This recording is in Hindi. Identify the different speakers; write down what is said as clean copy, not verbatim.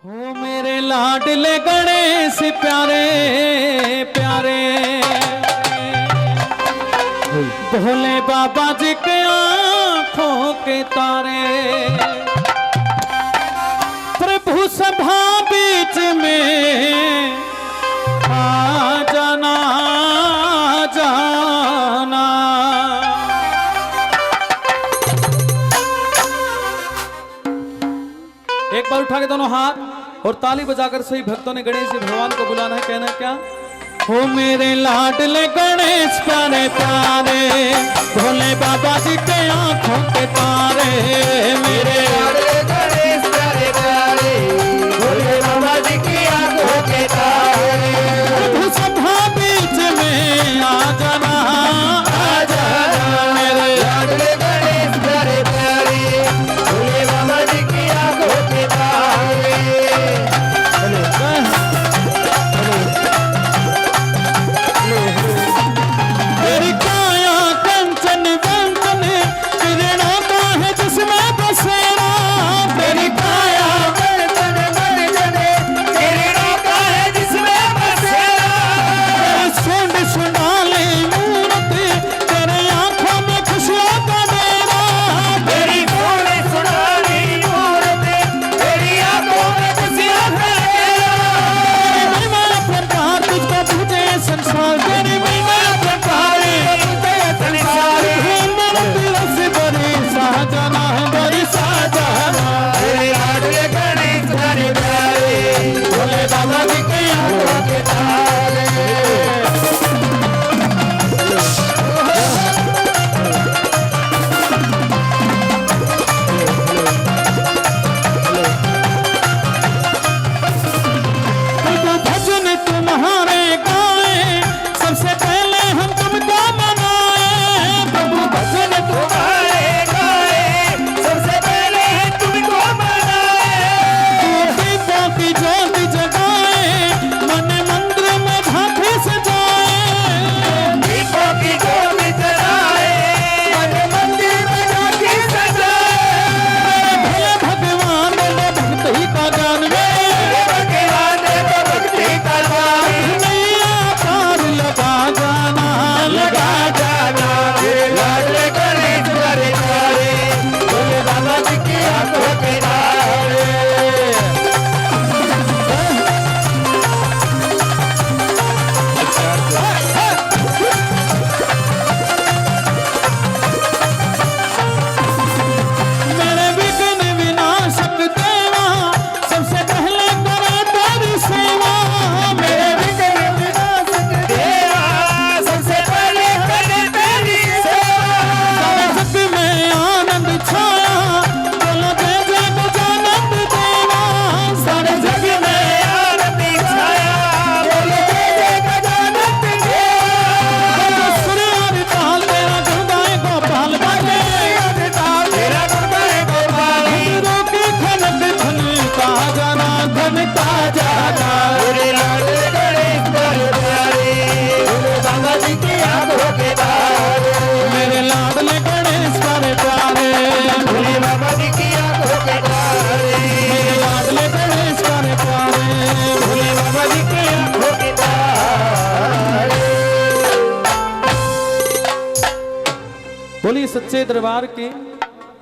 Speaker 1: हो मेरे लाडले गणेश प्यारे प्यारे भोले बाबा जी के आंखों के तारे प्रभु सभा बीच में आ जाना जाना। एक बार उठा के दोनों हाथ और ताली बजाकर सही भक्तों ने गणेश जी भगवान को बुलाना है। कहना क्या? हो मेरे लाडले गणेश प्यारे प्यारे भोले बाबा जी के आंखों के तारे मेरे लाडले गणेश प्यारे प्यारे भोले बाबा जी की आंखों के तारे प्रभु सभा बीच में आ जाना मेरे लाडले गणेश प्यारे प्यारे भोले बाबा जी की आंखों के तारे। तेरी काया कंचन वंचन किरणों का है जिसमें बसेरा तेरी काया कंचन वंचन किरणों का है जिसमें बसेरा सुंड सुनाले मूर्ति तेरे आंखों में खुशियों का डेरा तेरी सुंड सुनाले मूर्ति तेरी आंखों में खुशियों का डेरा महिमा प्रकार तुझको पूजे संसार तेरी महिमा प्रकार तुझे संसार बड़ी साजना बड़ी साजना तेरे लाडले गणेश प्यारे प्यारे भोले बाबा जी के आंखों के तारे। भजन तुम्हारे गाए सबसे पहले हम तुमको मनाए प्रभु भजन तुम्हारे गाए सबसे पहले तुमको मनाए दीपों की ज्योति जगाए मन मंदिर में झांकी सजाए दीपों की ज्योति जगाए मन मंदिर में झांकी सजाए भोले भगवान ने भक्ति का ज्ञान भगवान ने भक्ति का नैया पार लगा जाना लाडले गणेश प्यारे प्यारे भोले बाबा जी की आंखों के तारे। मेरे विघ्न विनाशक देवा सबसे पहले करे तेरी सेवा मेरे विघ्न विनाशक देवा सबसे पहले करे तेरी सेवा सारे जग में आनंद छाया बोलो जय जय गजानंद देवा सारे जग में आनंद छाया बोलो जय जय गजानंद देवा सूर्य ताल तेरा गुणगाए गोपाल बाजे तेरा गुणगाए गोपाल मंदिरों की खनक धनता जाना धनता जाना मेरे लाडले गणेश प्यारे प्यारे भोले बाबा जी की आंखों के तारे मेरे लाडले गणेश प्यारे प्यारे भोले बाबा जी की आंखों के तारे मेरे लाडले गणेश प्यारे प्यारे भोले बाबा जी की आंखों के तारे। बोलिए सच्चे दरबार की